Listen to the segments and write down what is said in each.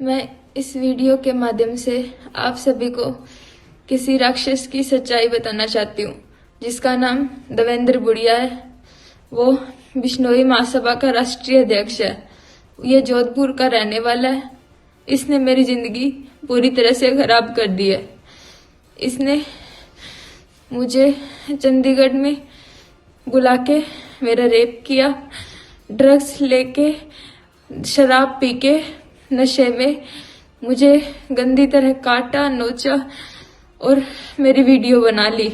मैं इस वीडियो के माध्यम से आप सभी को किसी राक्षस की सच्चाई बताना चाहती हूँ, जिसका नाम देवेंद्र बुढ़िया है। वो बिश्नोई महासभा का राष्ट्रीय अध्यक्ष है। ये जोधपुर का रहने वाला है। इसने मेरी जिंदगी पूरी तरह से खराब कर दी है। इसने मुझे चंडीगढ़ में बुला के मेरा रेप किया, ड्रग्स लेके, शराब पी के, नशे में मुझे गंदी तरह काटा, नोचा और मेरी वीडियो बना ली।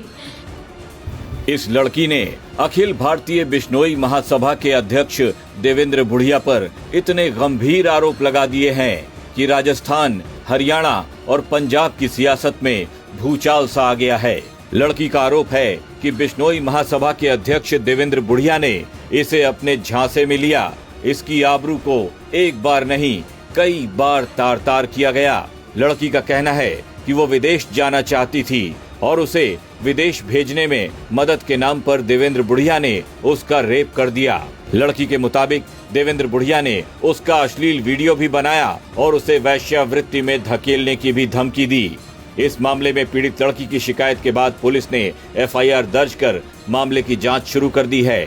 इस लड़की ने अखिल भारतीय बिश्नोई महासभा के अध्यक्ष देवेंद्र बुढ़िया पर इतने गंभीर आरोप लगा दिए हैं कि राजस्थान, हरियाणा और पंजाब की सियासत में भूचाल सा आ गया है। लड़की का आरोप है कि बिश्नोई महासभा के अध्यक्ष देवेंद्र बुढ़िया ने इसे अपने झांसे में लिया। इसकी आबरू को एक बार नहीं, कई बार तार तार किया गया। लड़की का कहना है कि वो विदेश जाना चाहती थी और उसे विदेश भेजने में मदद के नाम पर देवेंद्र बुढ़िया ने उसका रेप कर दिया। लड़की के मुताबिक देवेंद्र बुढ़िया ने उसका अश्लील वीडियो भी बनाया और उसे वेश्यावृत्ति में धकेलने की भी धमकी दी। इस मामले में पीड़ित लड़की की शिकायत के बाद पुलिस ने एफआईआर दर्ज कर मामले की जांच शुरू कर दी है।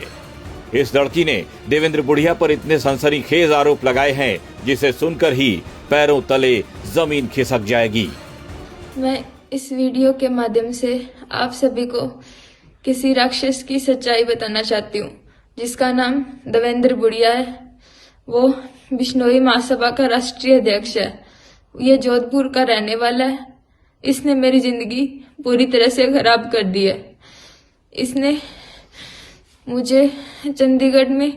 इस लड़की ने देवेंद्र बुढ़िया पर इतने सनसनीखेज आरोप लगाए हैं जिसे सुनकर ही पैरों तले जमीन खिसक जाएगी। मैं इस वीडियो के माध्यम से आप सभी को किसी राक्षस की सच्चाई बताना चाहती हूँ, जिसका नाम देवेंद्र बुढ़िया है। वो बिश्नोई महासभा का राष्ट्रीय अध्यक्ष है। ये जोधपुर का रहने वाला है। इसने मेरी जिंदगी पूरी तरह से खराब कर दी है। इसने मुझे चंडीगढ़ में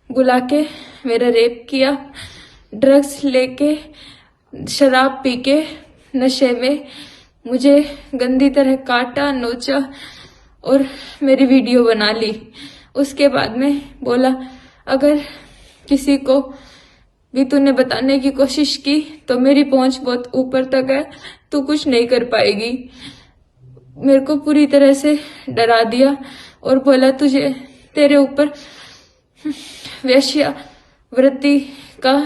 बुला के मेरा रेप किया, ड्रग्स लेके, शराब पी के, नशे में मुझे गंदी तरह काटा, नोचा और मेरी वीडियो बना ली। उसके बाद में बोला, अगर किसी को भी तूने बताने की कोशिश की तो मेरी पहुंच बहुत ऊपर तक है, तू कुछ नहीं कर पाएगी। मेरे को पूरी तरह से डरा दिया और बोला, तुझे तेरे ऊपर वेश्यावृत्ति का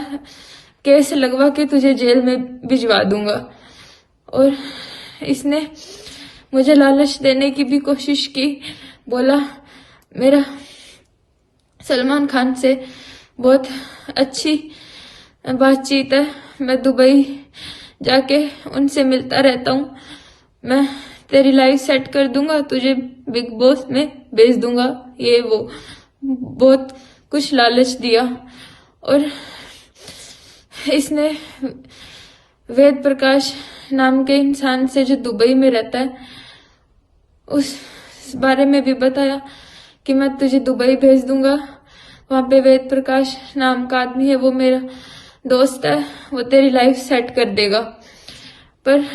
केस लगवा के तुझे जेल में भिजवा दूंगा। और इसने मुझे लालच देने की भी कोशिश की। बोला, मेरा सलमान खान से बहुत अच्छी बातचीत है, मैं दुबई जाके उनसे मिलता रहता हूँ, मैं तेरी लाइफ सेट कर दूंगा, तुझे बिग बॉस में भेज दूंगा, ये वो बहुत कुछ लालच दिया। और इसने वेद प्रकाश नाम के इंसान से जो दुबई में रहता है उस बारे में भी बताया कि मैं तुझे दुबई भेज दूंगा, वहां पे वेद प्रकाश नाम का आदमी है, वो मेरा दोस्त है, वो तेरी लाइफ सेट कर देगा। पर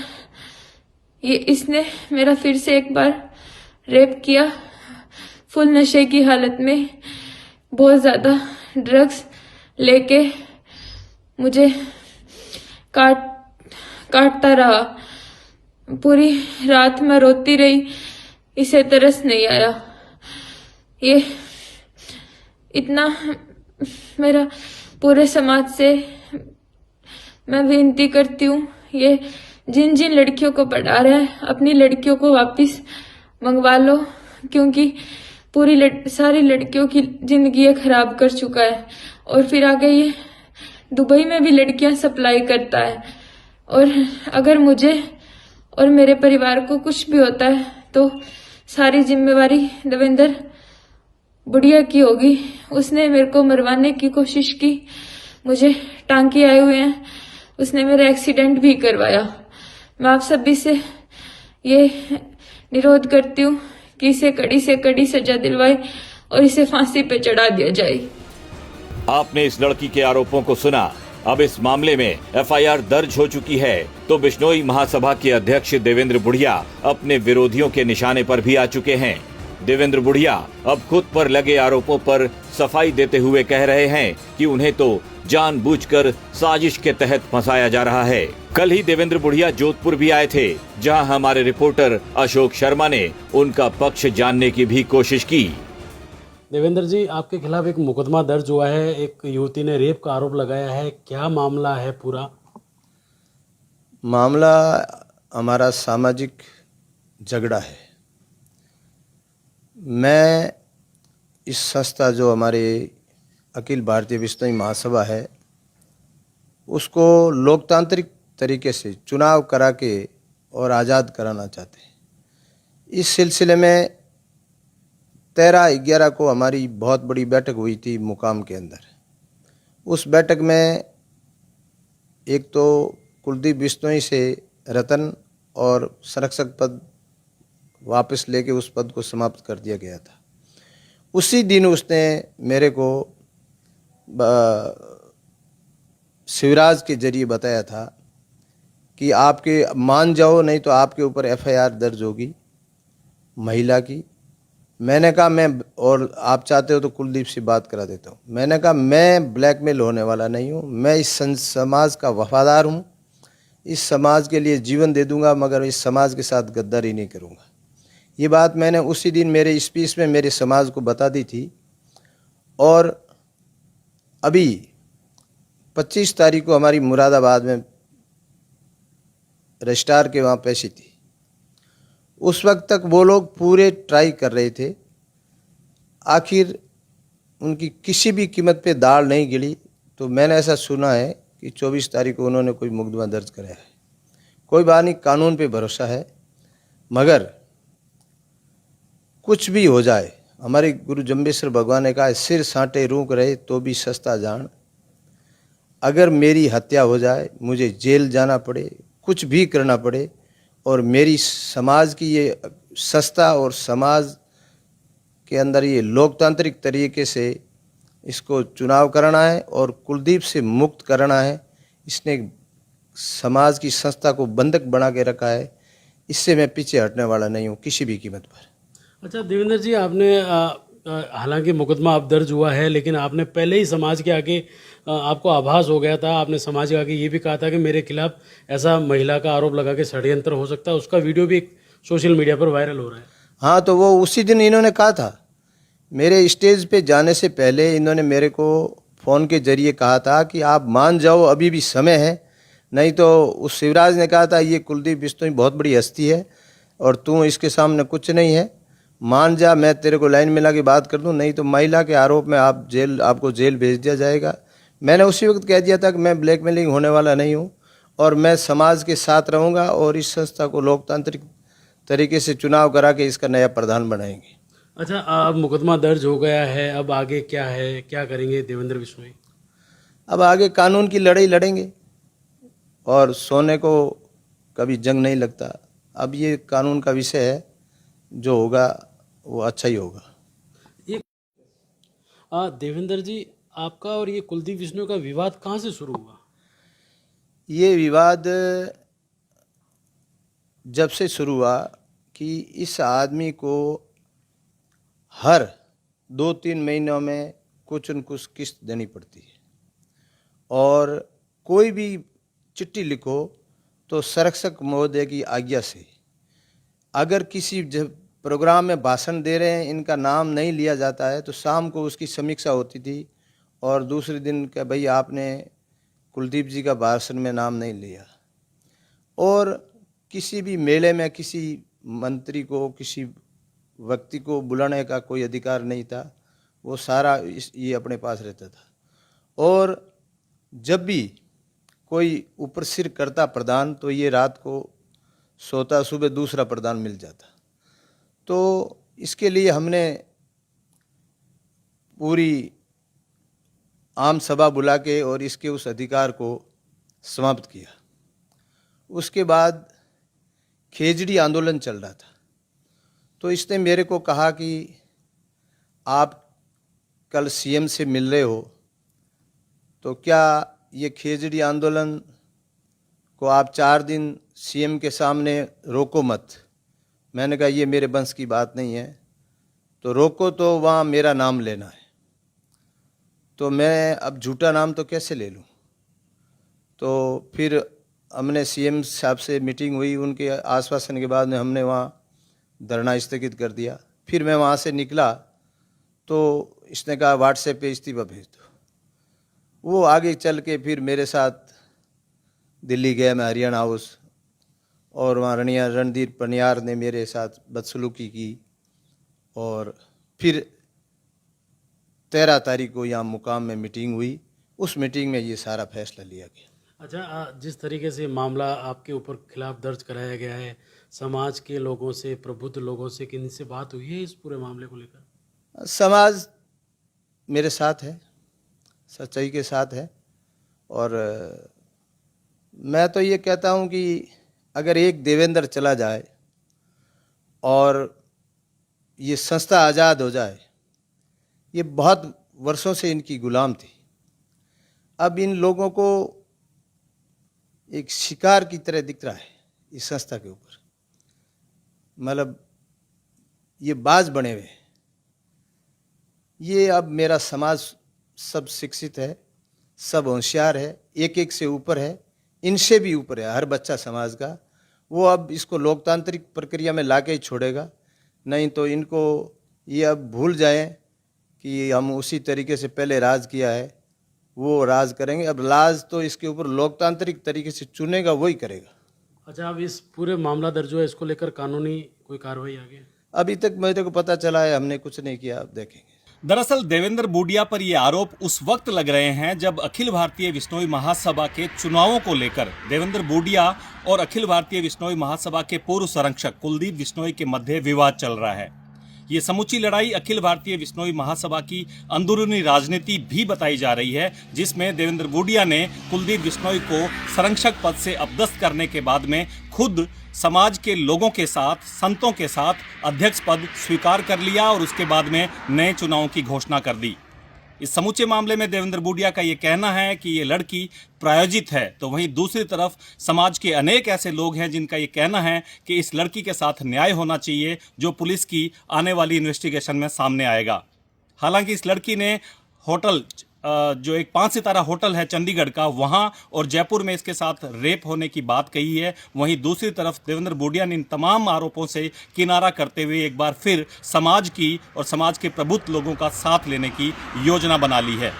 ये इसने मेरा फिर से एक बार रेप किया, फुल नशे की हालत में, बहुत ज्यादा ड्रग्स लेके मुझे काटता रहा। पूरी रात मैं रोती रही, इसे तरस नहीं आया। ये इतना मेरा पूरे समाज से मैं विनती करती हूँ, ये जिन जिन लड़कियों को पढ़ा रहे हैं अपनी लड़कियों को वापस मंगवा लो, क्योंकि पूरी सारी लड़कियों की जिंदगी ये खराब कर चुका है। और फिर आगे ये दुबई में भी लड़कियां सप्लाई करता है। और अगर मुझे और मेरे परिवार को कुछ भी होता है तो सारी जिम्मेवारी देवेंद्र बुढ़िया की होगी। उसने मेरे को मरवाने की कोशिश की, मुझे टांके आए हुए हैं, उसने मेरा एक्सीडेंट भी करवाया। मैं आप सभी से ये निरोध करती हूँ कि इसे कड़ी से कड़ी सजा दिलवाए और इसे फांसी पे चढ़ा दिया जाए। आपने इस लड़की के आरोपों को सुना। अब इस मामले में एफआईआर दर्ज हो चुकी है तो बिश्नोई महासभा के अध्यक्ष देवेंद्र बुढ़िया अपने विरोधियों के निशाने पर भी आ चुके हैं। देवेंद्र बुढ़िया अब खुद पर लगे आरोपों पर सफाई देते हुए कह रहे हैं कि उन्हें तो जानबूझकर साजिश के तहत फंसाया जा रहा है। कल ही देवेंद्र बुढ़िया जोधपुर भी आए थे, जहां हमारे रिपोर्टर अशोक शर्मा ने उनका पक्ष जानने की भी कोशिश की। देवेंद्र जी, आपके खिलाफ एक मुकदमा दर्ज हुआ है, एक युवती ने रेप का आरोप लगाया है, क्या मामला है पूरा? मामला हमारा सामाजिक झगड़ा है। मैं इस संस्था जो हमारे अखिल भारतीय बिश्नोई महासभा है उसको लोकतांत्रिक तरीके से चुनाव करा के और आज़ाद कराना चाहते हैं। इस सिलसिले में 13/11 को हमारी बहुत बड़ी बैठक हुई थी मुकाम के अंदर। उस बैठक में एक तो कुलदीप बिश्नोई से रतन और संरक्षक पद वापस लेके उस पद को समाप्त कर दिया गया था। उसी दिन उसने मेरे को शिवराज के जरिए बताया था कि आपके मान जाओ नहीं तो आपके ऊपर FIR दर्ज होगी महिला की। मैंने कहा मैं, और आप चाहते हो तो कुलदीप से बात करा देता हूँ। मैंने कहा मैं ब्लैकमेल होने वाला नहीं हूँ, मैं इस समाज का वफादार हूँ, इस समाज के लिए जीवन दे दूंगा, मगर इस समाज के साथ गद्दारी नहीं करूँगा। ये बात मैंने उसी दिन मेरे स्पीच में मेरे समाज को बता दी थी। और अभी 25 तारीख को हमारी मुरादाबाद में रजिस्ट्रार के वहाँ पेशी थी। उस वक्त तक वो लोग पूरे ट्राई कर रहे थे, आखिर उनकी किसी भी कीमत पे दाल नहीं गिरी। तो मैंने ऐसा सुना है कि 24 तारीख को उन्होंने कोई मुकदमा दर्ज कराया है। कोई बात नहीं, कानून पे भरोसा है, मगर कुछ भी हो जाए, हमारे गुरु जम्बेश्वर भगवान ने कहा है, सिर साँटे रूक रहे तो भी सस्ता जान। अगर मेरी हत्या हो जाए, मुझे जेल जाना पड़े, कुछ भी करना पड़े, और मेरी समाज की ये सस्ता और समाज के अंदर ये लोकतांत्रिक तरीके से इसको चुनाव कराना है और कुलदीप से मुक्त कराना है। इसने समाज की संस्था को बंधक बना के रखा है, इससे मैं पीछे हटने वाला नहीं हूँ किसी भी कीमत पर। अच्छा देवेंद्र जी, आपने हालांकि मुकदमा अब दर्ज हुआ है, लेकिन आपने पहले ही समाज के आगे आपको आभास हो गया था, आपने समाज के आगे ये भी कहा था कि मेरे खिलाफ ऐसा महिला का आरोप लगा के षड्यंत्र हो सकता है। उसका वीडियो भी सोशल मीडिया पर वायरल हो रहा है। हाँ, तो वो उसी दिन इन्होंने कहा था। मेरे स्टेज पे जाने से पहले इन्होंने मेरे को फ़ोन के जरिए कहा था कि आप मान जाओ, अभी भी समय है, नहीं तो उस शिवराज ने कहा था ये कुलदीप बिश्नोई बहुत बड़ी हस्ती है और तू इसके सामने कुछ नहीं है, मान जा, मैं तेरे को लाइन में ला के बात कर दूं, नहीं तो महिला के आरोप में आपको जेल भेज दिया जाएगा। मैंने उसी वक्त कह दिया था कि मैं ब्लैकमेलिंग होने वाला नहीं हूं और मैं समाज के साथ रहूंगा और इस संस्था को लोकतांत्रिक तरीके से चुनाव करा के इसका नया प्रधान बनाएंगे। अच्छा, अब मुकदमा दर्ज हो गया है, अब आगे क्या है, क्या करेंगे देवेंद्र बिश्नोई? अब आगे कानून की लड़ाई लड़ेंगे और सोने को कभी जंग नहीं लगता। अब ये कानून का विषय है, जो होगा वो अच्छा ही होगा। देवेंद्र जी, आपका और ये कुलदीप बिश्नोई का विवाद कहाँ से शुरू हुआ? ये विवाद जब से शुरू हुआ कि इस आदमी को हर 2-3 महीनों में कुछ न कुछ किस्त देनी पड़ती है और कोई भी चिट्ठी लिखो तो संरक्षक महोदय की आज्ञा से, अगर किसी प्रोग्राम में भाषण दे रहे हैं, इनका नाम नहीं लिया जाता है तो शाम को उसकी समीक्षा होती थी और दूसरे दिन का भाई आपने कुलदीप जी का भाषण में नाम नहीं लिया। और किसी भी मेले में किसी मंत्री को, किसी व्यक्ति को बुलाने का कोई अधिकार नहीं था, वो सारा ये अपने पास रहता था। और जब भी कोई ऊपर सिर करता प्रधान तो ये रात को सोता, सुबह दूसरा प्रधान मिल जाता। तो इसके लिए हमने पूरी आम सभा बुला के और इसके उस अधिकार को समाप्त किया। उसके बाद खेजड़ी आंदोलन चल रहा था, तो इसने मेरे को कहा कि आप कल CM से मिल रहे हो, तो क्या ये खेजड़ी आंदोलन को आप 4 दिन CM के सामने रोको मत। मैंने कहा ये मेरे वंश की बात नहीं है, तो रोको तो वहाँ मेरा नाम लेना है, तो मैं अब झूठा नाम तो कैसे ले लूँ। तो फिर हमने CM साहब से मीटिंग हुई, उनके आश्वासन के बाद में हमने वहाँ धरना स्थगित कर दिया। फिर मैं वहाँ से निकला तो इसने कहा व्हाट्सएप पे इस्तीफा भेज दो। वो आगे चल के फिर मेरे साथ दिल्ली गया मैं हरियाणा हाउस, और वहाँ रणदीप पनियार ने मेरे साथ बदसलूकी की, और फिर 13 तारीख को यहाँ मुकाम में मीटिंग हुई। उस मीटिंग में ये सारा फैसला लिया गया। अच्छा, जिस तरीके से मामला आपके ऊपर खिलाफ दर्ज कराया गया है, समाज के लोगों से, प्रबुद्ध लोगों से किन से बात हुई है इस पूरे मामले को लेकर? समाज मेरे साथ है, सच्चाई के साथ है, और मैं तो ये कहता हूँ कि अगर एक देवेंद्र चला जाए और ये संस्था आज़ाद हो जाए, ये बहुत वर्षों से इनकी गुलाम थी, अब इन लोगों को एक शिकार की तरह दिख रहा है इस संस्था के ऊपर, मतलब ये बाज बने हुए। ये अब मेरा समाज सब शिक्षित है, सब होशियार है, एक एक से ऊपर है, इनसे भी ऊपर है हर बच्चा समाज का। वो अब इसको लोकतांत्रिक प्रक्रिया में लाके ही छोड़ेगा, नहीं तो इनको ये अब भूल जाएं कि हम उसी तरीके से पहले राज किया है, वो राज करेंगे। अब राज तो इसके ऊपर लोकतांत्रिक तरीके से चुनेगा, वही करेगा। अच्छा, अब इस पूरे मामला दर्ज हुआ, इसको लेकर कानूनी कोई कार्रवाई आगे? अभी तक मेरे को पता चला है, हमने कुछ नहीं किया, अब देखेंगे। दरअसल देवेंद्र बूडिया पर ये आरोप उस वक्त लग रहे हैं जब अखिल भारतीय विश्नोई महासभा के चुनावों को लेकर देवेंद्र बूडिया और अखिल भारतीय विश्नोई महासभा के पूर्व संरक्षक कुलदीप बिश्नोई के मध्य विवाद चल रहा है। ये समूची लड़ाई अखिल भारतीय विश्नोई महासभा की अंदरूनी राजनीति भी बताई जा रही है, जिसमें देवेंद्र बूडिया ने कुलदीप बिश्नोई को संरक्षक पद से अपदस्थ करने के बाद में खुद समाज के लोगों के साथ, संतों के साथ अध्यक्ष पद स्वीकार कर लिया और उसके बाद में नए चुनावों की घोषणा कर दी। इस समूचे मामले में देवेंद्र बूडिया का ये कहना है कि ये लड़की प्रायोजित है, तो वहीं दूसरी तरफ समाज के अनेक ऐसे लोग हैं जिनका ये कहना है कि इस लड़की के साथ न्याय होना चाहिए, जो पुलिस की आने वाली इन्वेस्टिगेशन में सामने आएगा। हालांकि इस लड़की ने होटल, जो एक 5 सितारा होटल है चंडीगढ़ का, वहां और जयपुर में इसके साथ रेप होने की बात कही है। वहीं दूसरी तरफ देवेंद्र बूडिया ने इन तमाम आरोपों से किनारा करते हुए एक बार फिर समाज की और समाज के प्रबुद्ध लोगों का साथ लेने की योजना बना ली है।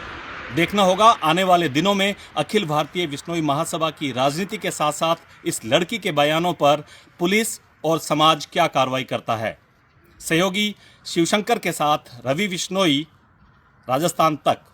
देखना होगा आने वाले दिनों में अखिल भारतीय विश्नोई महासभा की राजनीति के साथ साथ इस लड़की के बयानों पर पुलिस और समाज क्या कार्रवाई करता है। सहयोगी शिवशंकर के साथ रवि बिश्नोई, राजस्थान तक।